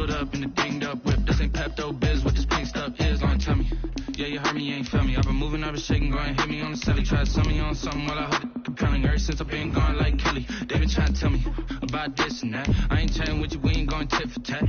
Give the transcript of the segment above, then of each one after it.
pulled up in the dinged up whip. This ain't Pepto-Biz, what this pink stuff is. Long tell me. Yeah, you heard me, you ain't feel me. I've been moving, I've been shaking, go and hit me on the celly. Try to sell me on something while I hold it compelling. Ever since I've been gone like Kelly, they been trying to tell me about this and that. I ain't chatting with you, we ain't going tit for tat.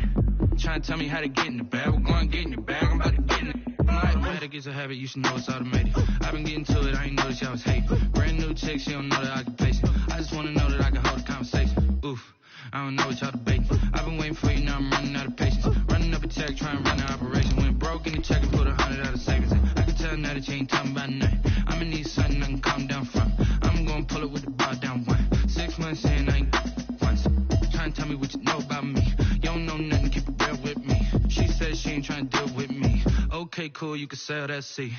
Trying to tell me how to get in the bag. We're going to get in your bag, I'm about to get in it. Automatic is a habit, you should know it's automated. I've been getting to it, I ain't noticed y'all was hating. Brand new chick, she don't know the occupation. I just wanna know that I can hold a conversation. Oof, I don't know what y'all debating. I've been waiting for you, now I'm running out of patience. Running up a check, trying to run an operation. Went broke in the check and put 100 out of savings in. I can tell now that you ain't talking about nothing. I'ma need something I can calm down from. I'm gonna pull it with the bar down one. 6 months in, I ain't once. Trying to tell me what you know about me. You don't know nothing, keep it real with me. She said she ain't trying to deal with me. Okay, cool, you can sell that seat.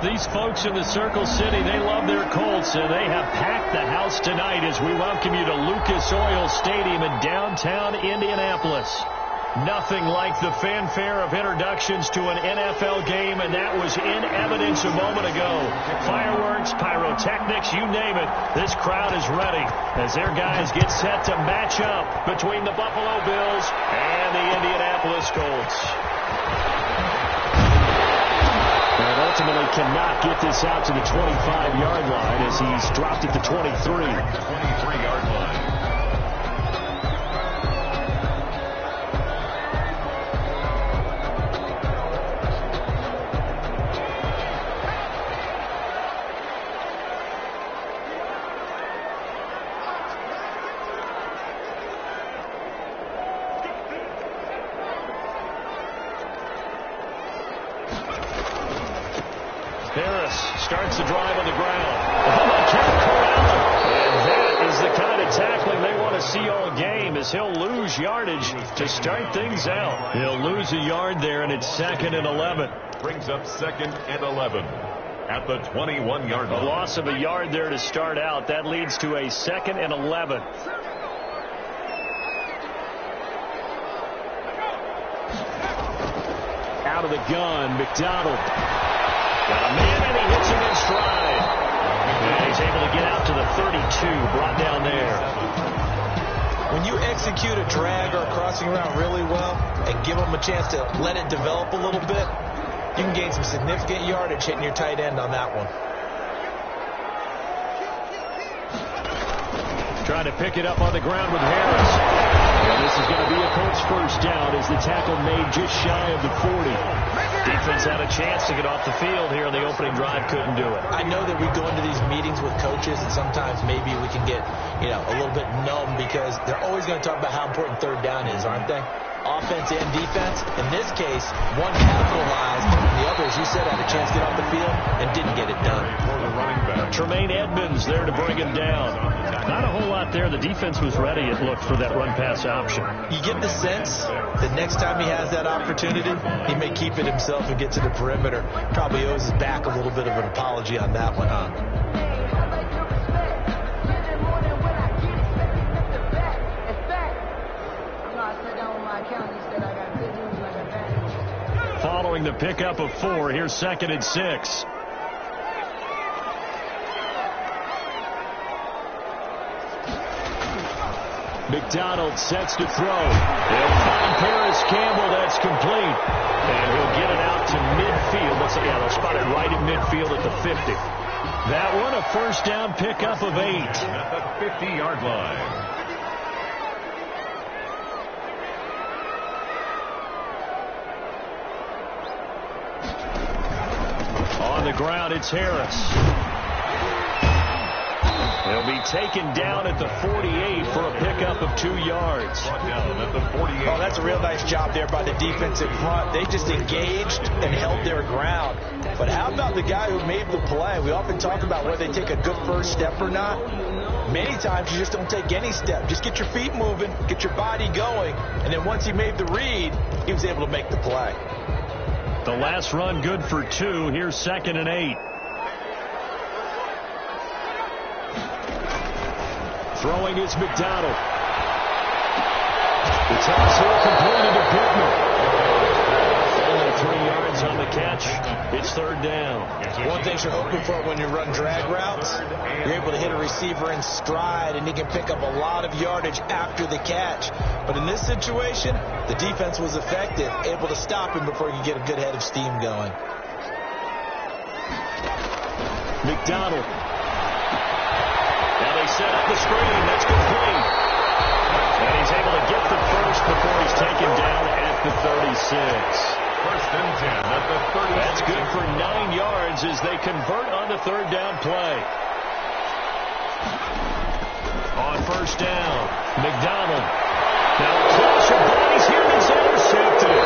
These folks in the Circle City, they love their Colts, and they have packed the house tonight as we welcome you to Lucas Oil Stadium in downtown Indianapolis. Nothing like the fanfare of introductions to an NFL game, and that was in evidence a moment ago. Fireworks, pyrotechnics, you name it. This crowd is ready as their guys get set to match up between the Buffalo Bills and the Indianapolis Colts. And ultimately cannot get this out to the 25-yard line as he's dropped at the 23. 23-yard line. Starts the drive on the ground. And that is the kind of tackling they want to see all game, as he'll lose yardage to start things out. He'll lose a yard there, and it's 2nd and 11. Brings up 2nd and 11 at the 21-yard line. A loss of a yard there to start out. That leads to a 2nd and 11. Out of the gun, McDonald. Got a man, and he hits him in stride. And he's able to get out to the 32, brought down there. When you execute a drag or a crossing route really well and give them a chance to let it develop a little bit, you can gain some significant yardage hitting your tight end on that one. Trying to pick it up on the ground with Harris. And this is going to be a Colts first down as the tackle made just shy of the 40. Defense had a chance to get off the field here in the opening drive, couldn't do it. I know that we go into these meetings with coaches, and sometimes maybe we can get, a little bit numb because they're always going to talk about how important third down is, aren't they? Offense and defense. In this case, one capitalized, and the other, as you said, had a chance to get off the field and didn't get it done. Tremaine Edmonds there to bring him down. Not a whole lot there. The defense was ready, it looked, for that run-pass option. You get the sense that next time he has that opportunity, he may keep it himself and get to the perimeter. Probably owes his back a little bit of an apology on that one, huh? Following the pickup of 4, here's 2nd and 6. McDonald sets to throw. They'll find Paris Campbell. That's complete. And he'll get it out to midfield. They'll spot it right at midfield at the 50. That one, a first down pickup of 8. At the 50-yard line. On the ground, it's Harris. They'll be taken down at the 48 for a pickup of 2 yards. At the 48. Oh, that's a real nice job there by the defensive front. They just engaged and held their ground. But how about the guy who made the play? We often talk about whether they take a good first step or not. Many times you just don't take any step. Just get your feet moving, get your body going, and then once he made the read, he was able to make the play. The last run good for 2. Here's 2nd and 8. Throwing is McDonald. The toss here completed to Pittman. Only 3 yards on the catch. It's third down. One thing you're hoping for when you run drag routes, you're able to hit a receiver in stride, and he can pick up a lot of yardage after the catch. But in this situation, the defense was effective, able to stop him before he could get a good head of steam going. McDonald. Now they set up the screen. That's complete. And he's able to get the first before he's taken down at the 36. First and 10 at the 36. That's good for 9 yards as they convert on the third down play. On first down, McDonald. Now a clash of bodies here is intercepted.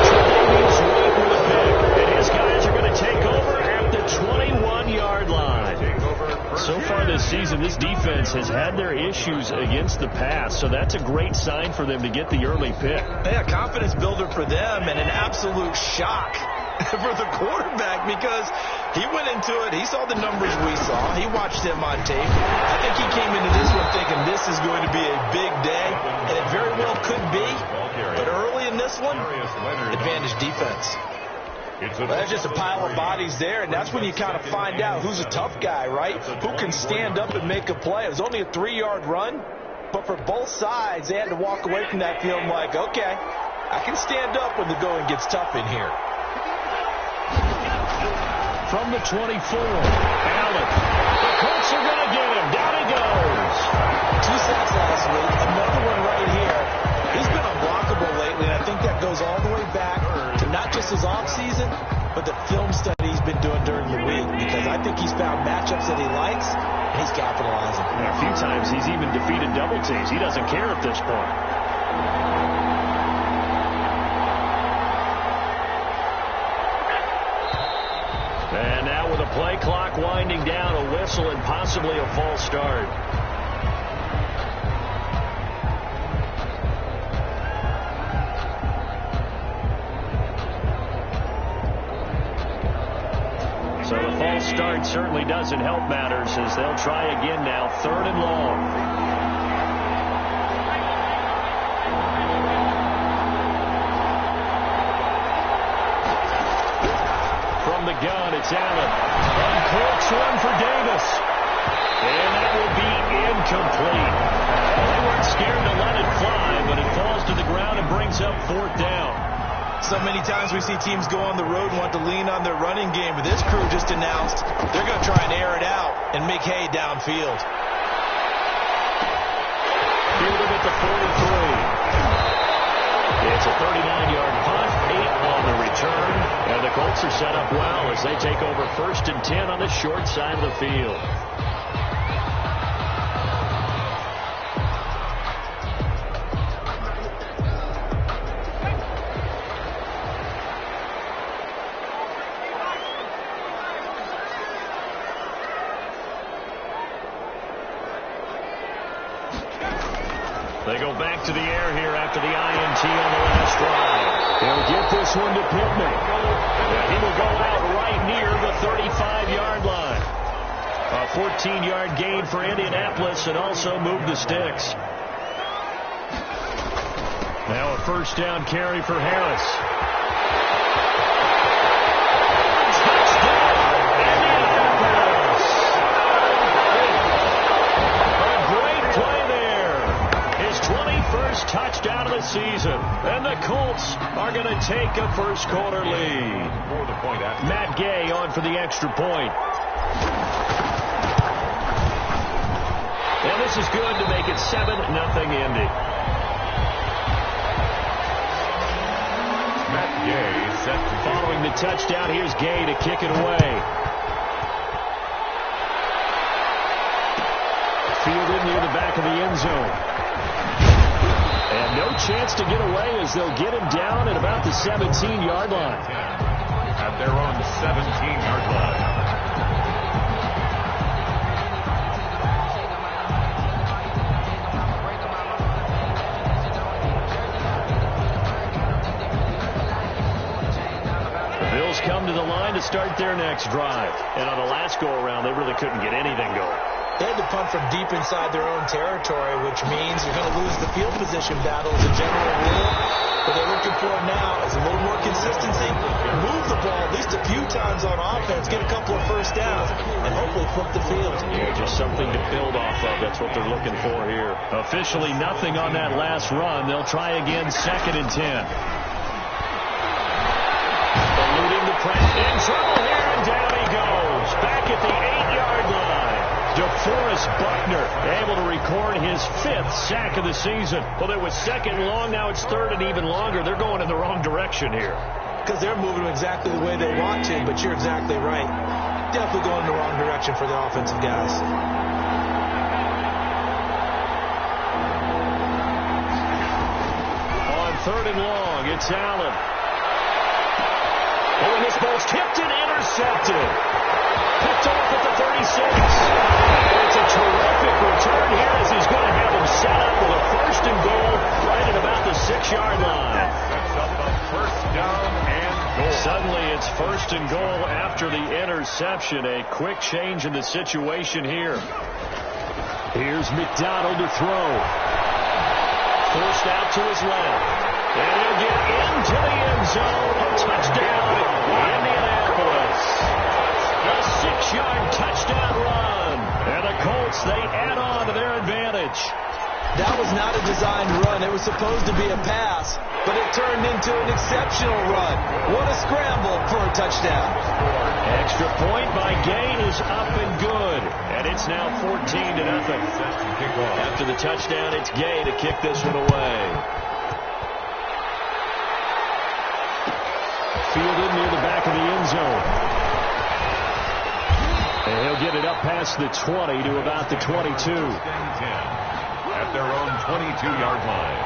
Trevani's right with a pick. And his guys are going to take over at the 21-yard line. So far this season, this defense has had their issues against the pass, so that's a great sign for them to get the early pick. Yeah, confidence builder for them and an absolute shock for the quarterback because he went into it. He saw the numbers we saw. He watched him on tape. I think he came into this one thinking this is going to be a big day, and it very well could be. But early in this one, advantage defense. There's just a pile of bodies there, and that's when you kind of find out who's a tough guy, right? Who can stand up and make a play. It was only a 3-yard run, but for both sides, they had to walk away from that feeling like, okay, I can stand up when the going gets tough in here. From the 24, Allen. The Colts are going to get him. Down he goes. 2 sacks last week. Another one right here. He's been unblockable lately, and I think that goes all the way back to not just his offseason, but the film study he's been doing during the week, because I think he's found matchups that he likes, and he's capitalizing. And a few times he's even defeated double teams. He doesn't care at this point. And now with a play clock winding down, a whistle and possibly a false start. So the false start certainly doesn't help matters as they'll try again now, third and long. From the gun, it's Allen. Uncorks one for Davis. And that will be incomplete. Well, they weren't scared to let it fly, but it falls to the ground and brings up fourth down. So many times we see teams go on the road and want to lean on their running game, but this crew just announced they're going to try and air it out and make hay downfield. Fielded at the 43. It's a 39-yard punt, 8 on the return, and the Colts are set up well as they take over first and 10 on the short side of the field. They go back to the air here after the INT on the last drive. They'll get this one to Pittman. And he will go out right near the 35-yard line. A 14-yard gain for Indianapolis and also move the sticks. Now a first down carry for Harris. Touchdown of the season, and the Colts are going to take a first quarter lead. Matt Gay on for the extra point. And this is good to make it 7-0 Indy. Matt Gay set to following the touchdown. Here's Gay to kick it away. Fielded near the back of the end zone. And no chance to get away as they'll get him down at about the 17-yard line. At their own 17-yard line. The Bills come to the line to start their next drive. And on the last go-around, they really couldn't get anything going. They had to punt from deep inside their own territory, which means you're going to lose the field position battle as a general rule. What they're looking for now is a little more consistency, move the ball at least a few times on offense, get a couple of first downs, and hopefully flip the field. Yeah, just something to build off of. That's what they're looking for here. Officially nothing on that last run. They'll try again, 2nd and 10. Eluding the press. In trouble here, and down he goes. Back at the 8-yard line. DeForest Buckner able to record his 5th sack of the season. Well, it was 2nd and long. Now it's 3rd and even longer. They're going in the wrong direction here. Because they're moving exactly the way they want to, but you're exactly right. Definitely going in the wrong direction for the offensive guys. On 3rd and long, it's Allen. Oh, and this ball's tipped and intercepted. Picked off at the 36. And it's a terrific return here as he's going to have him set up with a 1st and goal right at about the 6-yard line. Sets up a 1st down and goal. Suddenly it's 1st and goal after the interception. A quick change in the situation here. Here's McDonald to throw. Forced out to his left. And he'll get into the end zone. A touchdown, Indianapolis. A 6-yard touchdown run. And the Colts, they add on to their advantage. That was not a designed run. It was supposed to be a pass, but it turned into an exceptional run. What a scramble for a touchdown. Extra point by Gay is up and good. And it's now 14-0. After the touchdown, it's Gay to kick this one away. Fielded near the back of the end zone. And he'll get it up past the 20 to about the 22. At their own 22-yard line.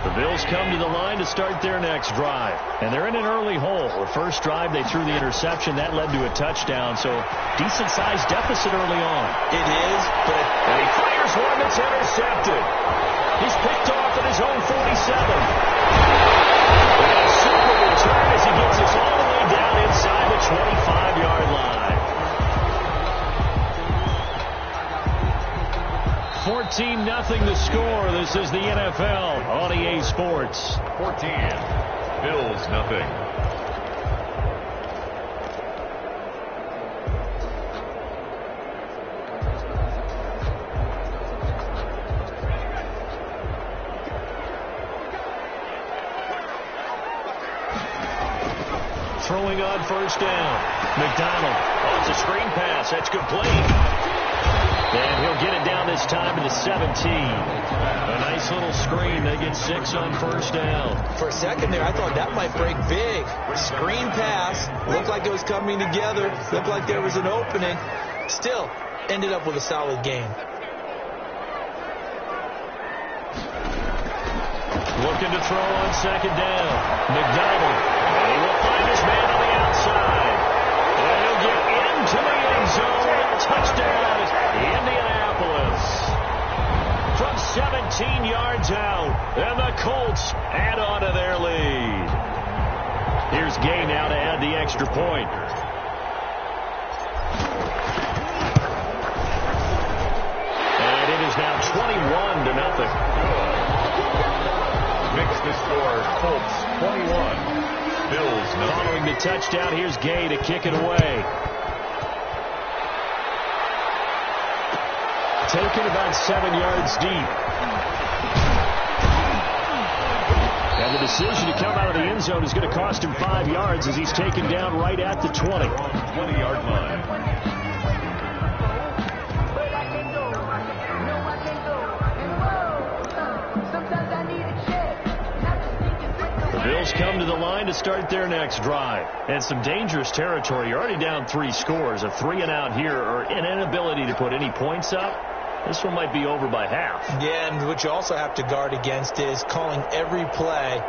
The Bills come to the line to start their next drive. And they're in an early hole. The first drive, they threw the interception. That led to a touchdown. So decent-sized deficit early on. It is, but... And he fires one that's intercepted. He's picked off at his own 47. And a super return as he gets us all the way down inside the 25-yard line. 14-0 the score. This is the NFL on EA Sports. 14. Bills nothing. Throwing on 1st down. McDonald. Oh, it's a screen pass. That's complete. And he'll get it down this time to the 17. A nice little screen. They get 6 on 1st down. For a second there, I thought that might break big. Screen pass. Looked like it was coming together. Looked like there was an opening. Still, ended up with a solid game. Looking to throw on 2nd down. McDonald. And he will find his man on the outside. And he'll get into the end zone. Touchdown, Indianapolis. From 17 yards out. And the Colts add on to their lead. Here's Gay now to add the extra point. And it is now 21-0. Makes the score Colts 21. Bills nothing. Following the touchdown, here's Gay to kick it away. Taken about 7 yards deep. And the decision to come out of the end zone is going to cost him 5 yards as he's taken down right at the 20. 20-yard line. The Bills come to the line to start their next drive. And some dangerous territory. You're already down 3 scores. A 3-and-out here or an inability to put any points up. This one might be over by half. Yeah, and what you also have to guard against is calling every play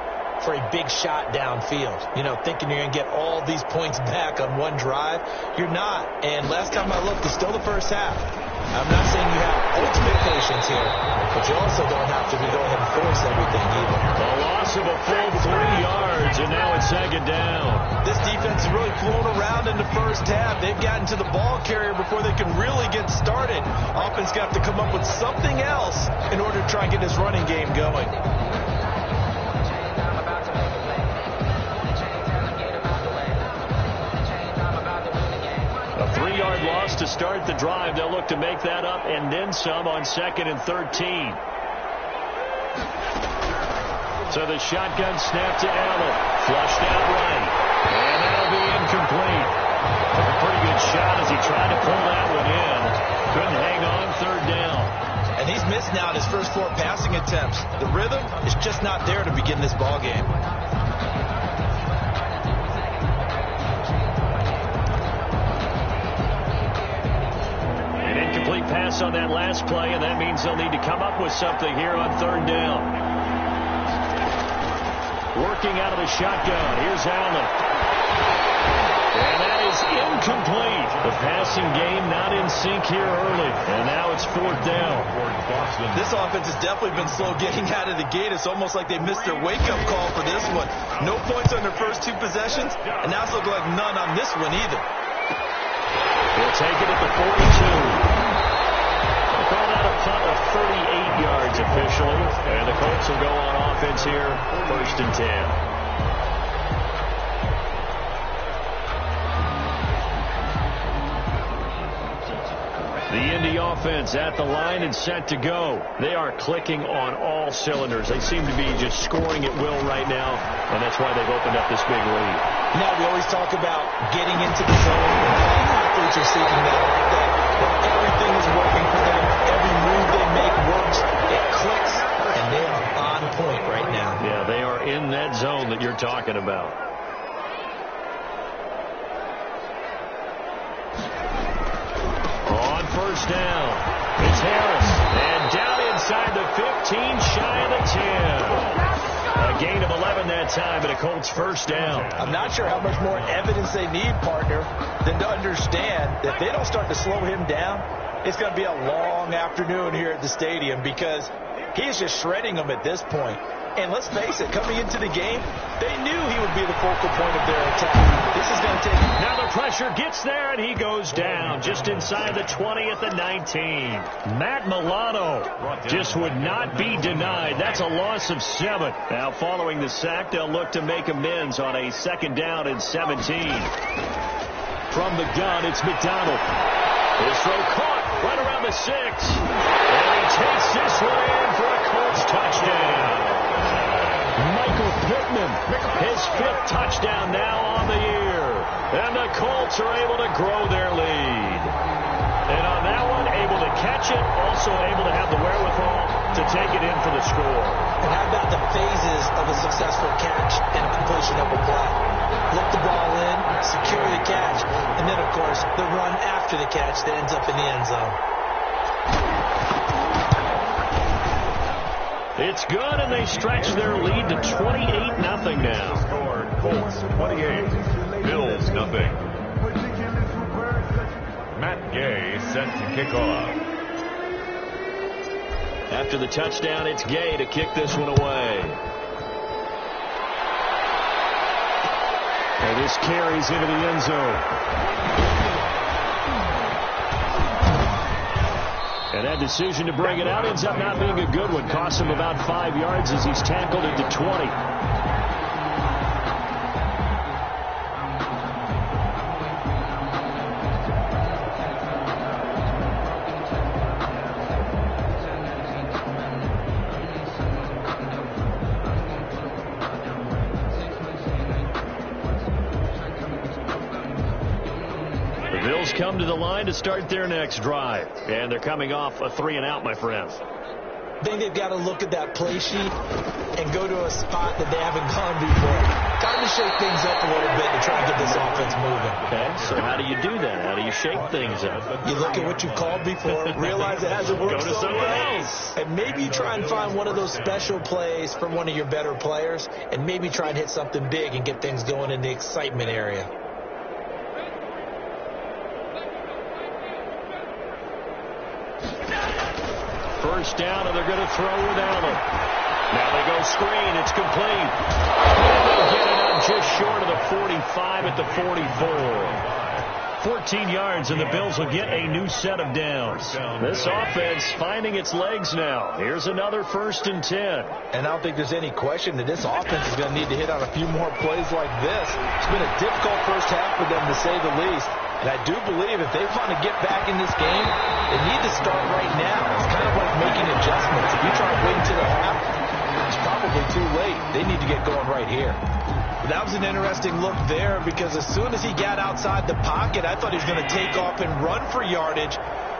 for a big shot downfield. You know, thinking you're going to get all these points back on one drive. You're not. And last time I looked, it's still the first half. I'm not saying you have ultimate patience here, but you also don't have to go ahead and force everything either. A loss of a full 3 yards, and now it's second down. This defense has really flown around in the first half. They've gotten to the ball carrier before they can really get started. Offense got to come up with something else in order to try and get this running game going. A 3-yard loss to start the drive. They'll look to make that up and then some on 2nd and 13. So the shotgun snap to Allen. Flushed out right. And that'll be incomplete. Took a pretty good shot as he tried to pull that one in. Couldn't hang on, 3rd down. And he's missed now his first 4 passing attempts. The rhythm is just not there to begin this ball game. Pass on that last play, and that means they'll need to come up with something here on 3rd down. Working out of the shotgun. Here's Allen. And that is incomplete. The passing game not in sync here early. And now it's 4th down. This offense has definitely been slow getting out of the gate. It's almost like they missed their wake-up call for this one. No points on their first 2 possessions, and now it's looking like none on this one either. They'll take it at the 42. Call that a punt of 38 yards officially. And the Colts will go on offense here, 1st and 10. The Indy offense at the line and set to go. They are clicking on all cylinders. They seem to be just scoring at will right now, and that's why they've opened up this big lead. Now, we always talk about getting into the zone, and athletes are seeking that like that. But everything is working for them. Every move they make works. It clicks, and they are on point right now. Yeah, they are in that zone that you're talking about. On 1st down, it's Harris. And down inside the 15, shy of the 10. A gain of 11 that time, and a Colts 1st down. I'm not sure how much more evidence they need, partner, than to understand that if they don't start to slow him down, it's going to be a long afternoon here at the stadium because he's just shredding them at this point. And let's face it, coming into the game, they knew he would be the focal point of their attack. This is going to take... Now the pressure gets there, and he goes down just inside the 20 at the 19. Matt Milano just would not be denied. That's a loss of 7. Now following the sack, they'll look to make amends on a 2nd down and 17. From the gun, it's McDonald. His throw caught right around the 6. And he takes this one in for a Colts touchdown. Michael Pittman, his 5th touchdown now on the year. And the Colts are able to grow their lead. And on that one, able to catch it, also able to have the wherewithal to take it in for the score. And how about the phases of a successful catch and a completion of a play? Look the ball in, secure the catch, and then, of course, the run after the catch that ends up in the end zone. It's good, and they stretch their lead to 28-0 now. Score, Colts 28, Bills nothing. Matt Gay set to kick off. After the touchdown, it's Gay to kick this one away. And this carries into the end zone. And that decision to bring it out ends up not being a good one. Costs him about 5 yards as he's tackled into 20. Come to the line to start their next drive. And they're coming off a 3-and-out, my friends. I think they've got to look at that play sheet and go to a spot that they haven't gone before. Time to shake things up a little bit to try and get this offense moving. Okay, so how do you do that? How do you shake things up? You look at what you called before, realize it hasn't worked Go to something else. And maybe you try and find one of those special plays from one of your better players, and maybe try and hit something big and get things going in the excitement area. first down, and they're going to throw with Allen. Now they go screen. It's complete. And they'll get it up just short of the 45 at the 44. 14 yards, and the Bills will get a new set of downs. This offense finding its legs now. Here's another 1st and 10. And I don't think there's any question that this offense is going to need to hit on a few more plays like this. It's been a difficult first half for them, to say the least. And I do believe if they want to get back in this game, they need to start right now. It's kind of like making adjustments. If you try to wait until the half, it's probably too late. They need to get going right here. That was an interesting look there, because as soon as he got outside the pocket, I thought he was going to take off and run for yardage.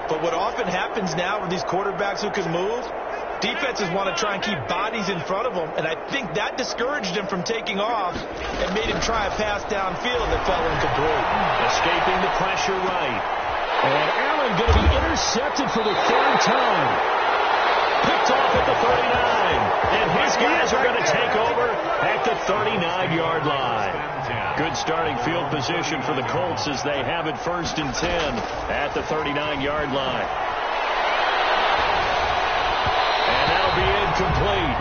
But what often happens now with these quarterbacks who can move, defenses want to try and keep bodies in front of them, and I think that discouraged him from taking off and made him try a pass downfield that fell incomplete. Escaping the pressure right. And Allen going to be intercepted for the 3rd time. Picked off at the 39. And his guys are going to take over at the 39-yard line. Good starting field position for the Colts as they have it 1st and 10 at the 39-yard line. And that'll be incomplete.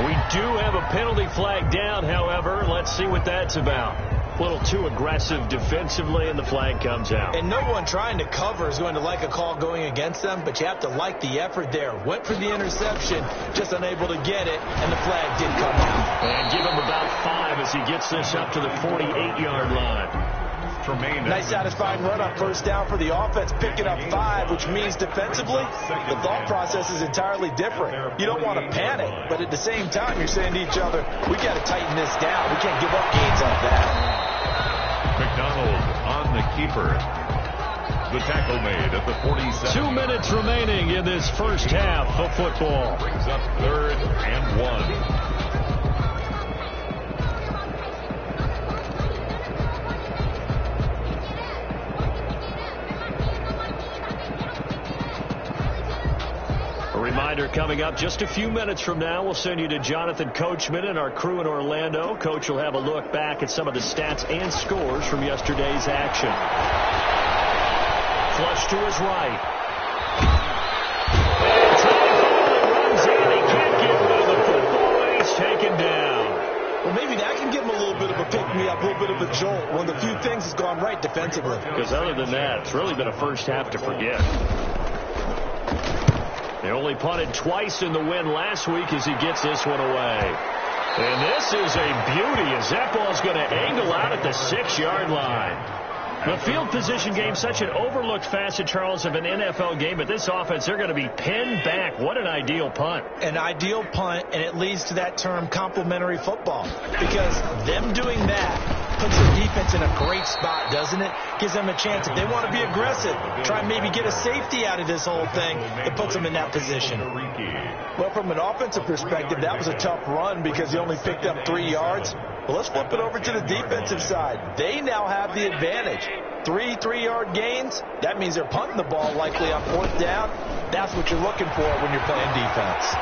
We do have a penalty flag down, however. Let's see what that's about. A little too aggressive defensively, and the flag comes out. And no one trying to cover is going to like a call going against them, but you have to like the effort there. Went for the interception, just unable to get it, and the flag did come out. And give him about 5 as he gets this up to the 48-yard line. Nice satisfying run on 1st down for the offense, picking up 5, which means defensively, the thought process is entirely different. You don't want to panic, but at the same time, you're saying to each other, we got to tighten this down. We can't give up gains like that. McDonald on the keeper. The tackle made at the 47. 2 minutes remaining in this first half of football. Brings up 3rd and 1. Reminder coming up just a few minutes from now. We'll send you to Jonathan Coachman and our crew in Orlando. Coach will have a look back at some of the stats and scores from yesterday's action. Flush to his right. And Tony runs in. He can't get rid of the football. He's taken down. Well, maybe that can give him a little bit of a pick-me-up, a little bit of a jolt. One of the few things that's gone right defensively. Because other than that, it's really been a first half to forget. They only punted twice in the win last week as he gets this one away. And this is a beauty as that ball's going to angle out at the 6-yard line. The field position game, such an overlooked facet, Charles, of an NFL game. But this offense, they're going to be pinned back. What an ideal punt. An ideal punt, and it leads to that term complementary football. Because them doing that puts their defense in a great spot, doesn't it? Gives them a chance. If they want to be aggressive, try and maybe get a safety out of this whole thing, it puts them in that position. Well, from an offensive perspective, that was a tough run because he only picked up 3 yards. Well, let's flip it over to the defensive side. They now have the advantage. 3 3-yard gains, that means they're punting the ball likely on 4th down. That's what you're looking for when you're playing defense.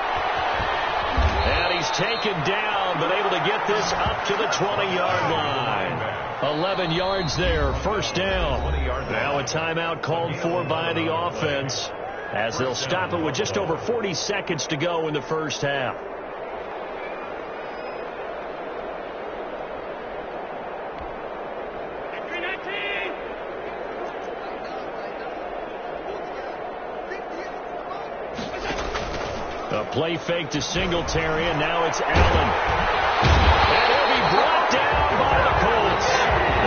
And he's taken down, but able to get this up to the 20-yard line. 11 yards there, 1st down. Now a timeout called for by the offense as they'll stop it with just over 40 seconds to go in the first half. A play fake to Singletary, and now it's Allen. And he'll be brought down by the Colts.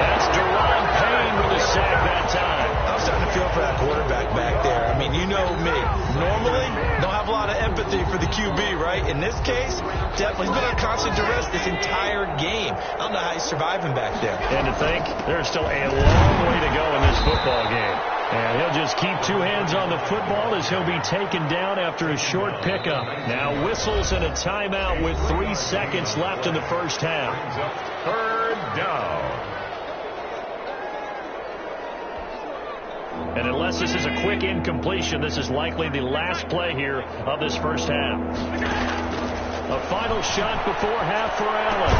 That's Deron Payne with a sack that time. I'm starting to feel for that quarterback back there. I mean, you know me. Normally, don't have a lot of empathy for the QB, right? In this case, definitely he's been on constant duress this entire game. I don't know how he's surviving back there. And to think, there's still a long way to go in this football game. And he'll just keep 2 hands on the football as he'll be taken down after a short pickup. Now whistles and a timeout with 3 seconds left in the first half. 3rd down. And unless this is a quick incompletion, this is likely the last play here of this first half. A final shot before half for Allen.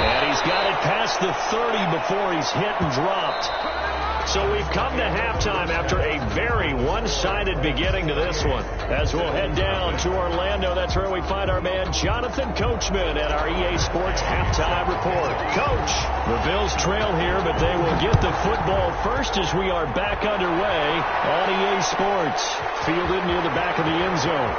And he's got it past the 30 before he's hit and dropped. So we've come to halftime after a very one-sided beginning to this one. As we'll head down to Orlando, that's where we find our man Jonathan Coachman at our EA Sports Halftime Report. Coach, the Bills trail here, but they will get the football first as we are back underway on EA Sports. Fielded near the back of the end zone.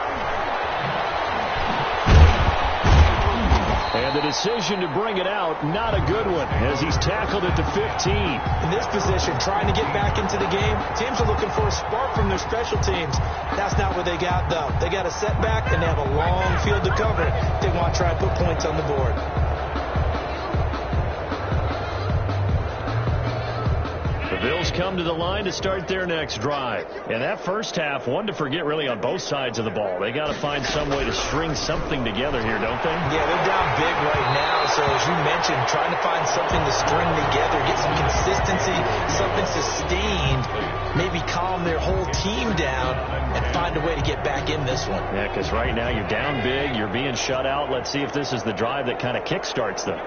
And the decision to bring it out, not a good one, as he's tackled at the 15. In this position, trying to get back into the game, teams are looking for a spark from their special teams. That's not what they got, though. They got a setback, and they have a long field to cover. They want to try and put points on the board. The Bills come to the line to start their next drive. And that first half, one to forget really on both sides of the ball. They got to find some way to string something together here, don't they? Yeah, they're down big right now. So as you mentioned, trying to find something to string together, get some consistency, something sustained, maybe calm their whole team down and find a way to get back in this one. Yeah, because right now you're down big, you're being shut out. Let's see if this is the drive that kind of kickstarts them.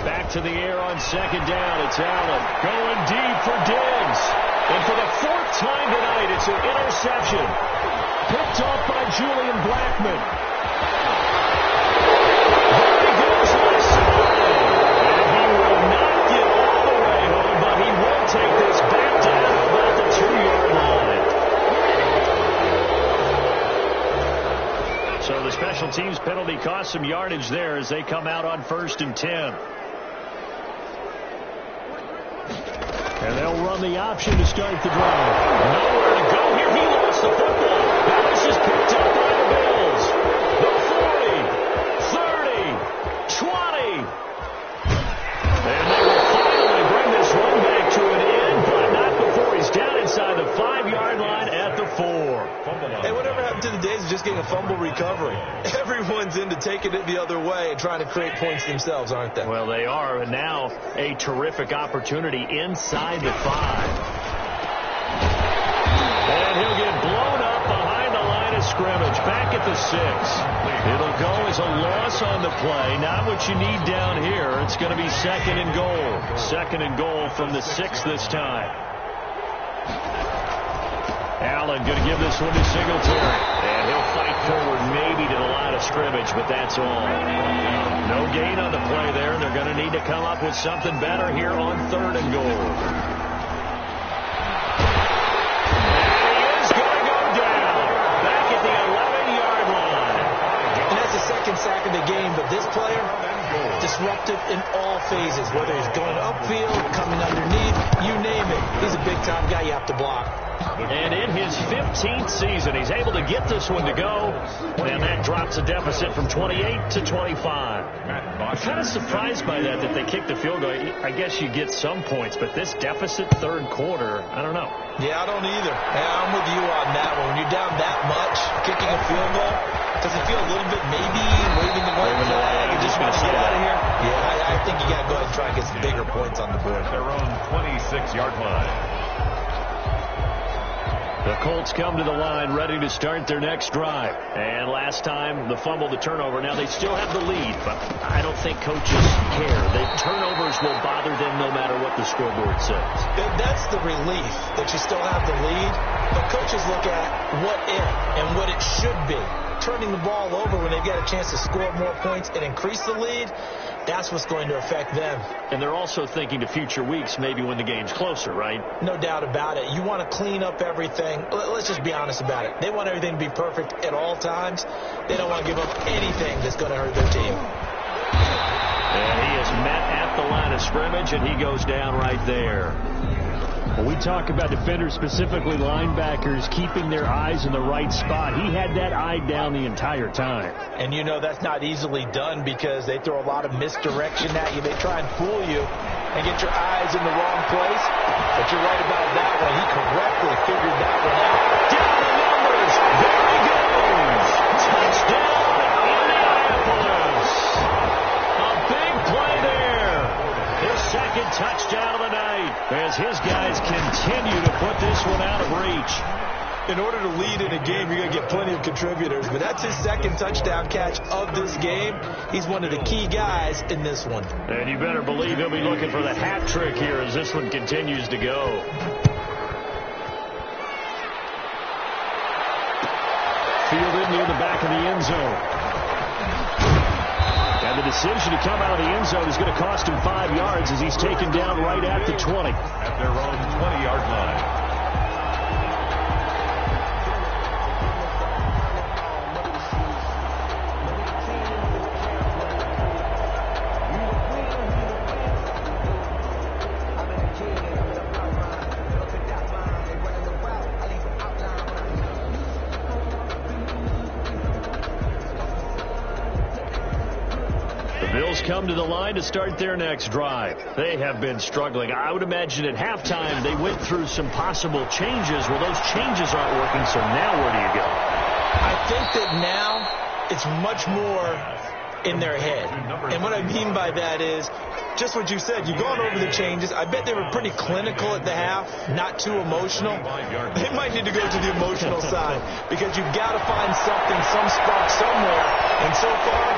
Back to the air on second down. It's Allen going deep for Diggs. And for the fourth time tonight, it's an interception. Picked off by Julian Blackmon. There he goes left side. And he will not get all the way home, but he will take this back down about the 2-yard line. So the special teams penalty cost some yardage there as they come out on 1st and 10. And they'll run the option to start the drive. Nowhere to go here. He lost the football. Now this is picked up by the Bills. The 40, 30, 20. And they will finally bring this one back to an end, but not before he's down inside the 5-yard line at the 4. Hey, whatever happened to the days of just getting a fumble recovery? Everyone's into taking it the other way and trying to create points themselves, aren't they? Well, they are, and now a terrific opportunity inside the 5. And he'll get blown up behind the line of scrimmage, back at the 6. It'll go as a loss on the play. Not what you need down here. It's going to be 2nd and goal. 2nd and goal from the 6 this time. Allen going to give this one to Singletary. And he'll fight forward maybe to the line of scrimmage, but that's all. No gain on the play there, and they're going to need to come up with something better here on 3rd and goal. And he is going to go down. Back at the 11-yard line. And that's the 2nd sack of the game, but this player, disruptive in all phases, whether he's going upfield, coming underneath, you name it. He's a big-time guy you have to block. And in his 15th season, he's able to get this one to go. And that drops the deficit from 28 to 25. I'm kind of surprised by that they kicked the field goal. I guess you get some points, but this deficit 3rd quarter, I don't know. Yeah, I don't either. Yeah, I'm with you on that one. When you're down that much, kicking a field goal, does it feel a little bit maybe waving the white flag and just want to get out of here? Yeah, I think you got to go ahead and try and get some bigger points on the board. Their own 26-yard line. The Colts come to the line ready to start their next drive. And last time, the fumble, the turnover. Now, they still have the lead, but I don't think coaches care. The turnovers will bother them no matter what the scoreboard says. That's the relief that you still have the lead. But coaches look at what if and what it should be. Turning the ball over when they've got a chance to score more points and increase the lead, that's what's going to affect them. And they're also thinking to future weeks, maybe when the game's closer, right? No doubt about it. You want to clean up everything. Let's just be honest about it. They want everything to be perfect at all times. They don't want to give up anything that's going to hurt their team. And he is met at the line of scrimmage, and he goes down right there. When we talk about defenders, specifically linebackers, keeping their eyes in the right spot, he had that eye down the entire time. And you know that's not easily done because they throw a lot of misdirection at you. They try and fool you and get your eyes in the wrong place. But you're right about that one. He correctly figured that one out. Down the numbers. There he goes. Touchdown, Indianapolis. A big play there. His 2nd touchdown of the night as his guys continue to put this one out of reach. in order to lead in a game, you're going to get plenty of contributors. But that's his second touchdown catch of this game. He's one of the key guys in this one. And you better believe he'll be looking for the hat trick here as this one continues to go. Fielded near the back of the end zone. And the decision to come out of the end zone is going to cost him 5 yards as he's taken down right at the 20. At their own 20-yard line. Come to the line to start their next drive. They have been struggling. I would imagine at halftime they went through some possible changes. Well, those changes aren't working, so now where do you go? I think that now it's much more in their head. And what I mean by that is just what you said. You've gone over the changes. I bet they were pretty clinical at the half, not too emotional. They might need to go to the emotional side because you've got to find something, some spark somewhere. And so far,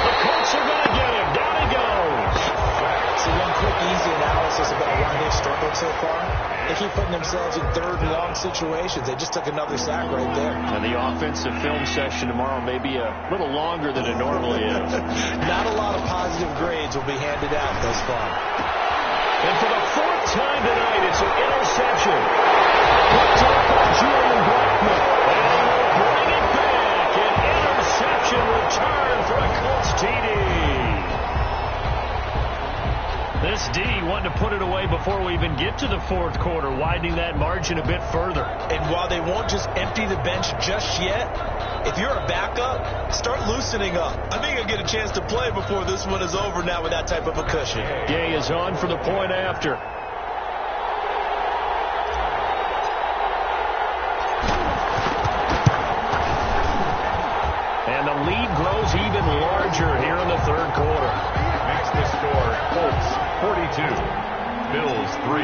the Colts are going to get him. Down he goes. So one quick, easy analysis about why they've struggled so far. They keep putting themselves in third and long situations. They just took another sack right there. And the offensive film session tomorrow may be a little longer than it normally is. Not a lot of positive grades will be handed out thus far. And for the fourth time tonight, it's an interception. Picked up by Julian Blackman. And he will bring it back. An interception return for a Colts TD. This D wanted to put it away before we even get to the fourth quarter, widening that margin a bit further. And while they won't just empty the bench just yet, if you're a backup, start loosening up. I think you'll get a chance to play before this one is over now with that type of a cushion. Gay is on for the point after. And the lead grows even larger here in the third quarter. Makes the score Colts 42, Bills 3.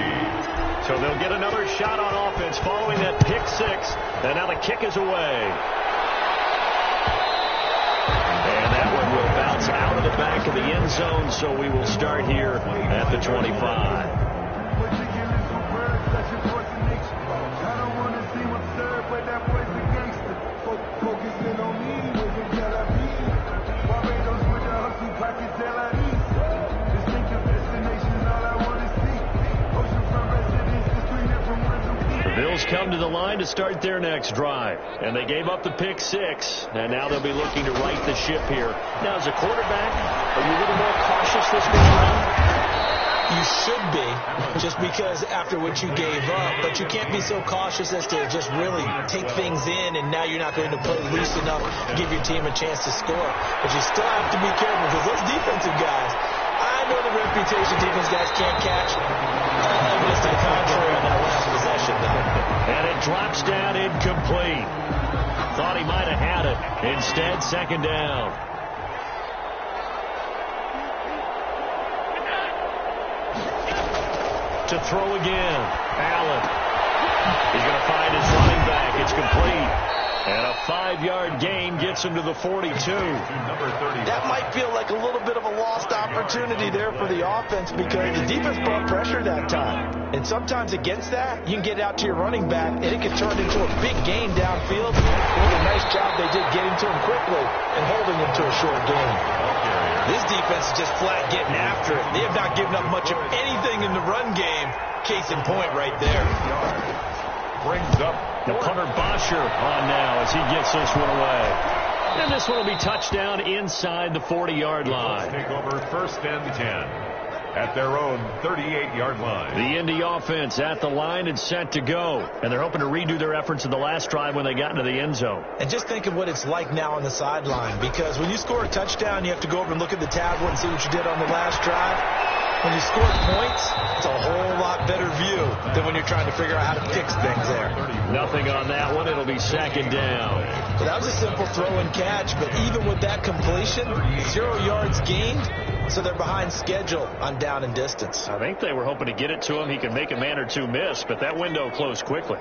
So they'll get another shot on offense following that pick six. And now the kick is away. And that one will bounce out of the back of the end zone, so we will start here at the 25. Bills come to the line to start their next drive. And they gave up the pick six. And now they'll be looking to right the ship here. Now, as a quarterback, are you a little more cautious this go around? You should be, just because after what you gave up. But you can't be so cautious as to just really take things in, and now you're not going to play loose enough to give your team a chance to score. But you still have to be careful because those defensive guys, I know the reputation defense guys can't catch. Evidence to the contrary on that last possession, though. And it drops down incomplete. Thought he might have had it. Instead, second down. To throw again. Allen. He's going to find his running back. It's complete. And a 5-yard gain gets him to the 42. That might feel like a little bit of a lost opportunity there for the offense because the defense brought pressure that time. And sometimes against that, you can get out to your running back, and it can turn into a big gain downfield. What a nice job they did getting to him quickly and holding him to a short gain. This defense is just flat getting after it. They have not given up much of anything in the run game. Case in point right there. Brings up the punter Bosher on now as he gets this one away. And this one will be touchdown inside the 40-yard line. Take over first and 10 at their own 38-yard line. The Indy offense at the line and set to go. And they're hoping to redo their efforts in the last drive when they got into the end zone. And just think of what it's like now on the sideline, because when you score a touchdown, you have to go over and look at the tablet and see what you did on the last drive. When you score points, it's a whole lot better view than when you're trying to figure out how to fix things there. Nothing on that one. It'll be second down. So that was a simple throw and catch, but even with that completion, 0 yards gained, so they're behind schedule on down and distance. I think they were hoping to get it to him. He can make a man or two miss, but that window closed quickly.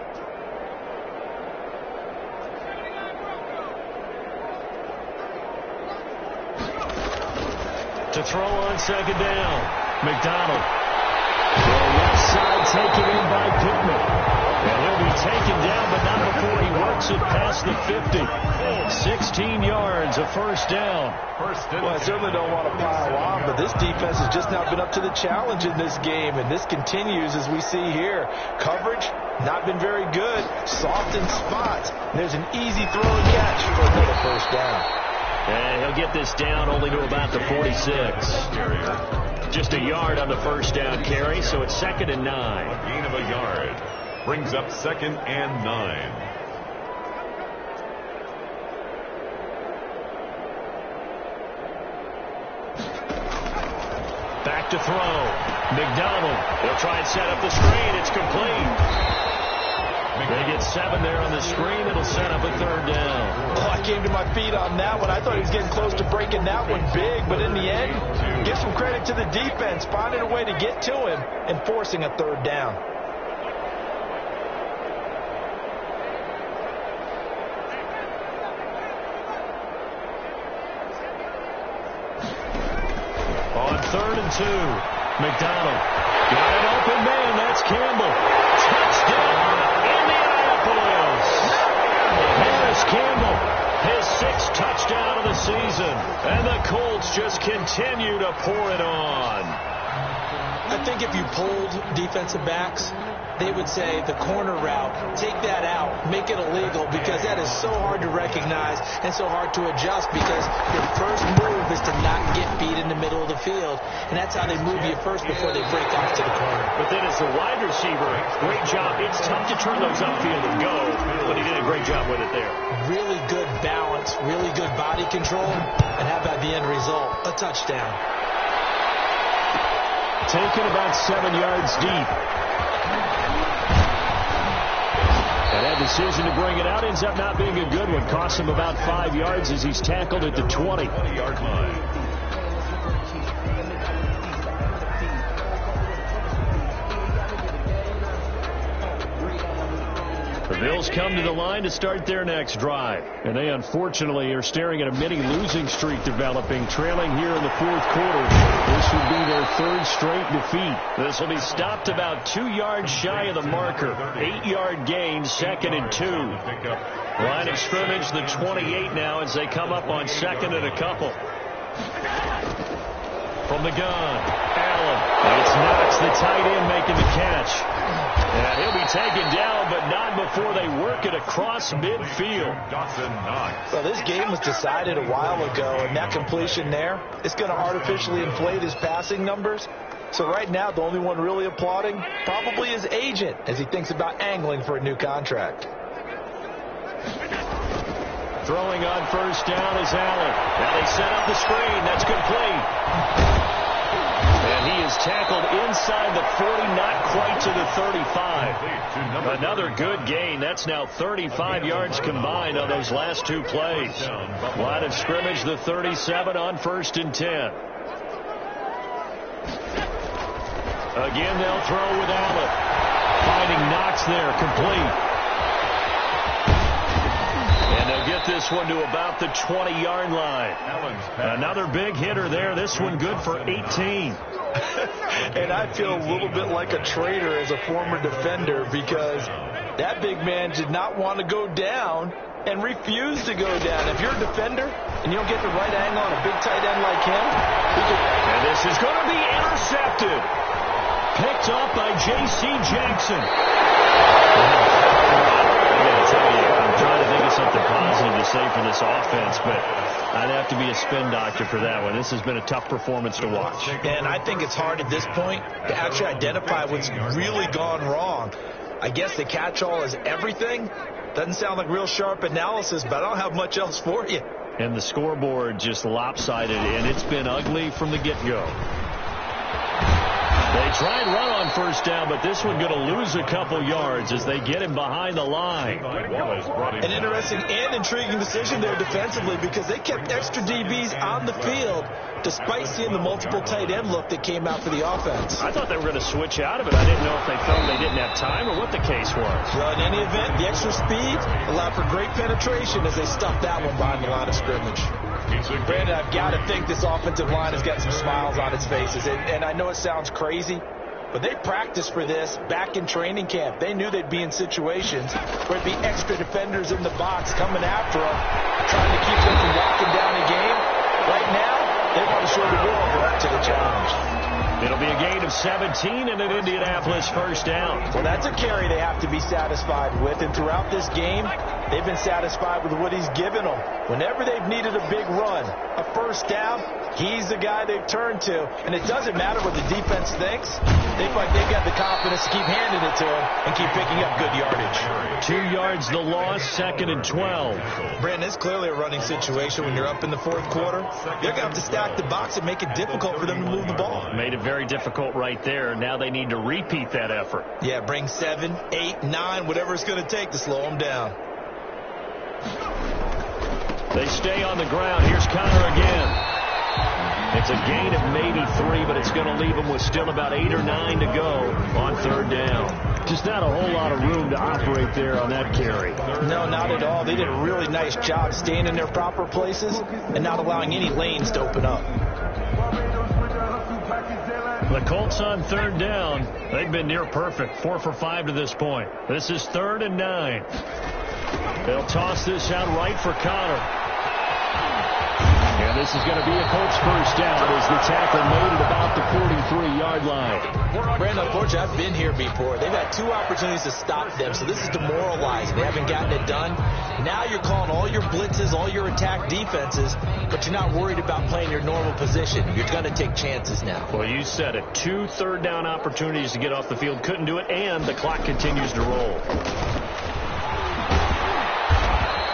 To throw on second down. McDonald. Left side taken in by Pittman. And he'll be taken down, but not before he works it past the 50. 16 yards, a first down. Well, I certainly don't want to pile on, but this defense has just not been up to the challenge in this game, and this continues as we see here. Coverage, not been very good. Soft in spots. There's an easy throw and catch for another first down. And he'll get this down only to about the 46. Just a yard on the first down carry, so it's 2nd and 9. A gain of a yard brings up 2nd and 9. Back to throw. McDonald. They'll try and set up the screen. It's complete. They get 7 there on the screen. It'll set up a 3rd down. Oh, I came to my feet on that one. I thought he was getting close to breaking that one big, but in the end, give some credit to the defense, finding a way to get to him and forcing a 3rd down. On 3rd and 2, McDonald got an open man. That's Campbell. Touchdown, Indianapolis. Harris Campbell, his 6th touchdown of the season. And the Colts just continue to pour it on. I think if you polled defensive backs, they would say the corner route, take that out, make it illegal, because that is so hard to recognize and so hard to adjust, because your first move is to not get beat in the middle of the field, and that's how they move you first before they break off to the corner. But then as the wide receiver, great job. It's tough to turn those upfield and go, but he did a great job with it there. Really good balance, really good body control, and how about the end result? A touchdown. Taken about 7 yards deep. And that decision to bring it out ends up not being a good one. Costs him about 5 yards as he's tackled at the 20-yard line. The Bills come to the line to start their next drive. And they unfortunately are staring at a mini losing streak developing, trailing here in the 4th quarter. This would be their 3rd straight defeat. This will be stopped about 2 yards shy of the marker. 8-yard gain, 2nd and 2. Line of scrimmage, the 28 now as they come up on 2nd and a couple. From the gun, Allen. It's Knox, the tight end, making the catch. And he'll be taken down, but not before they work it across midfield. Well, this game was decided a while ago, and that completion there, it's going to artificially inflate his passing numbers. So right now, the only one really applauding probably his agent as he thinks about angling for a new contract. Throwing on first down is Allen. Now they set up the screen. That's complete. And he is tackled inside the 40, not quite to the 35. Another good gain. That's now 35 yards combined on those last 2 plays. Line of scrimmage, the 37 on 1st and 10. Again, they'll throw with Allen. Finding Knox there, complete. And they'll get this one to about the 20-yard line. Another big hitter there. This one good for 18. And I feel a little bit like a traitor as a former defender, because that big man did not want to go down and refused to go down. If you're a defender and you don't get the right angle on a big tight end like him, and this is going to be intercepted. Picked up by J.C. Jackson. I'm trying to think of something positive to say for this offense, but I'd have to be a spin doctor for that one. This has been a tough performance to watch. And I think it's hard at this point to actually identify what's really gone wrong. I guess the catch-all is everything. Doesn't sound like real sharp analysis, but I don't have much else for you. And the scoreboard just lopsided, and it's been ugly from the get-go. They try and run on first down, but this one going to lose a couple yards as they get him behind the line. An interesting and intriguing decision there defensively, because they kept extra DBs on the field despite seeing the multiple tight end look that came out for the offense. I thought they were going to switch out of it. I didn't know if they felt they didn't have time or what the case was. Well, in any event, the extra speed allowed for great penetration as they stuffed that one behind the line of scrimmage. Brandon, I've got to think this offensive line has got some smiles on its faces. And I know it sounds crazy, but they practiced for this back in training camp. They knew they'd be in situations where there'd be extra defenders in the box coming after them, trying to keep them from locking down a game. Right now, they want to show the world they're up to the challenge. It'll be a gain of 17 and an Indianapolis first down. Well, that's a carry they have to be satisfied with. And throughout this game, they've been satisfied with what he's given them. Whenever they've needed a big run, a first down, he's the guy they've turned to. And it doesn't matter what the defense thinks. They feel like they've got the confidence to keep handing it to him and keep picking up good yardage. 2 yards the loss, 2nd and 12. Brandon, it's clearly a running situation when you're up in the fourth quarter. You're going to have to stack the box and make it difficult for them to move the ball. Made it very difficult right there. Now they need to repeat that effort. Yeah, bring 7, 8, 9, whatever it's going to take to slow them down. They stay on the ground. Here's Connor again. It's a gain of maybe 3, but it's going to leave them with still about 8 or 9 to go on 3rd down. Just not a whole lot of room to operate there on that carry. No, not at all. They did a really nice job staying in their proper places and not allowing any lanes to open up. The Colts on 3rd down. They've been near perfect. 4 for 5 to this point. This is 3rd and 9. They'll toss this out right for Connor. And this is going to be a Colts first down as the tackle made at about the 43-yard line. Brandon, unfortunately, I've been here before. They've had 2 opportunities to stop them, so this is demoralizing. They haven't gotten it done. Now you're calling all your blitzes, all your attack defenses, but you're not worried about playing your normal position. You're going to take chances now. Well, you said it. 2 third down opportunities to get off the field. Couldn't do it, and the clock continues to roll.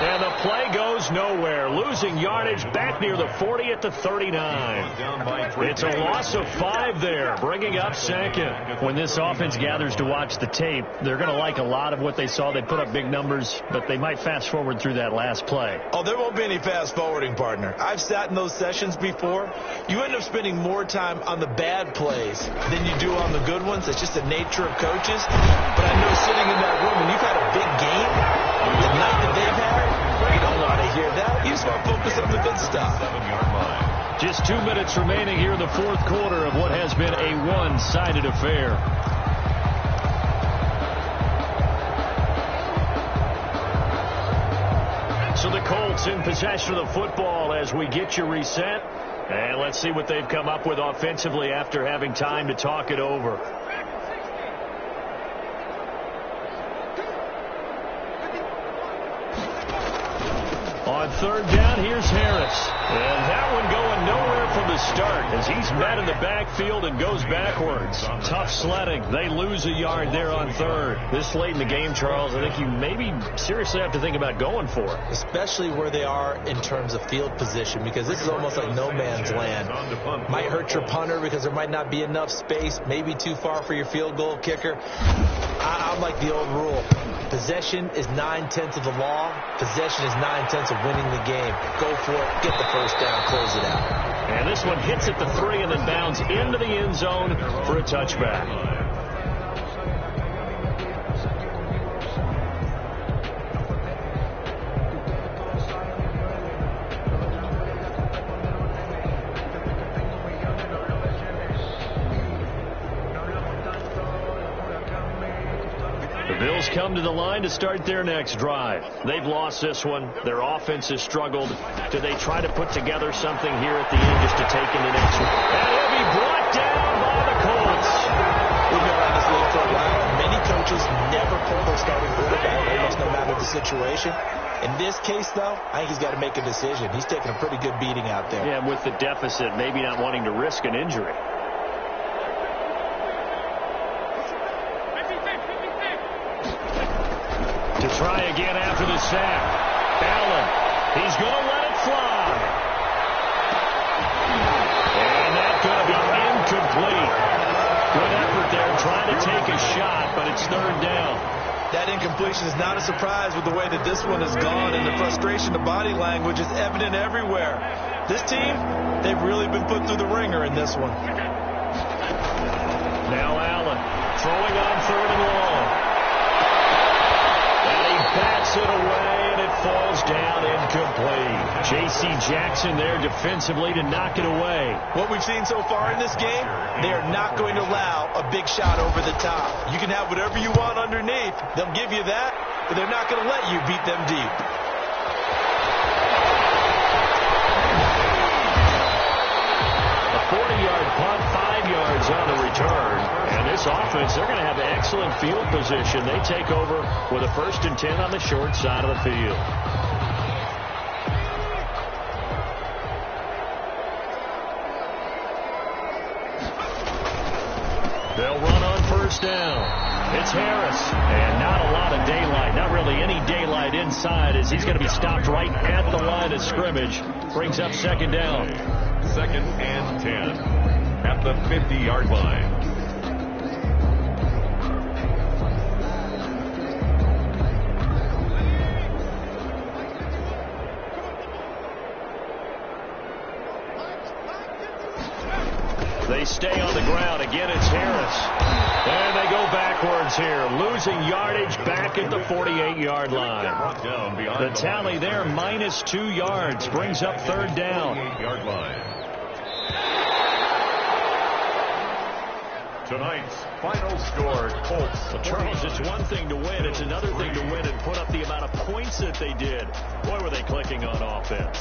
And the play goes nowhere. Losing yardage back near the 40 at the 39. It's a loss of 5 there, bringing up 2nd. When this offense gathers to watch the tape, they're going to like a lot of what they saw. They put up big numbers, but they might fast forward through that last play. Oh, there won't be any fast forwarding, partner. I've sat in those sessions before. You end up spending more time on the bad plays than you do on the good ones. It's just the nature of coaches. But I know sitting in that room, when you've had a big game, the night that they've had, you don't know how to hear that. You just want to focus on the good stuff. Just 2 minutes remaining here in the 4th quarter of what has been a one-sided affair. So the Colts in possession of the football as we get you reset. And let's see what they've come up with offensively after having time to talk it over. On 3rd down, here's Harris. And that one going nowhere from the start as he's met in the backfield and goes backwards. Tough sledding. They lose a yard there on 3rd. This late in the game, Charles, I think you maybe seriously have to think about going for it. Especially where they are in terms of field position, because this is almost like no man's land. Might hurt your punter because there might not be enough space, maybe too far for your field goal kicker. I'm like the old rule. Possession is 9/10 of the law. Possession is 9/10 of winning the game. Go for it. Get the first down. Close it out. And this one hits at the 3 and then bounds into the end zone for a touchback. Bills come to the line to start their next drive. They've lost this one. Their offense has struggled. Do they try to put together something here at the end just to take in the next one? And he'll be brought down by the Colts. We've been around this league for a while. Many coaches never pull their starting quarterback, almost no matter the situation. In this case, though, I think he's got to make a decision. He's taking a pretty good beating out there. Yeah, with the deficit, maybe not wanting to risk an injury. To try again after the sack. Allen, he's going to let it fly. And that's going to be incomplete. Good effort there trying to take a shot, but it's 3rd down. That incompletion is not a surprise with the way that this one has gone, and the frustration, the body language is evident everywhere. This team, they've really been put through the ringer in this one. Now Allen throwing on 3rd and long. Bats it away, and it falls down incomplete. J.C. Jackson there defensively to knock it away. What we've seen so far in this game, they are not going to allow a big shot over the top. You can have whatever you want underneath. They'll give you that, but they're not going to let you beat them deep. A 40-yard punt, 5 yards on the return. And this offense, they're going to have excellent field position. They take over with a 1st and 10 on the short side of the field. They'll run on 1st down. It's Harris. And not a lot of daylight. Not really any daylight inside as he's going to be stopped right at the line of scrimmage. Brings up 2nd down. 2nd and 10 at the 50-yard line. They stay on the ground. Again, it's Harris. And they go backwards here. Losing yardage back at the 48-yard line. The tally there, -2 yards. Brings up 3rd down. 48-yard line. Tonight's final score, Colts. Well, Charles, it's one thing to win. It's another thing to win and put up the amount of points that they did. Boy, were they clicking on offense.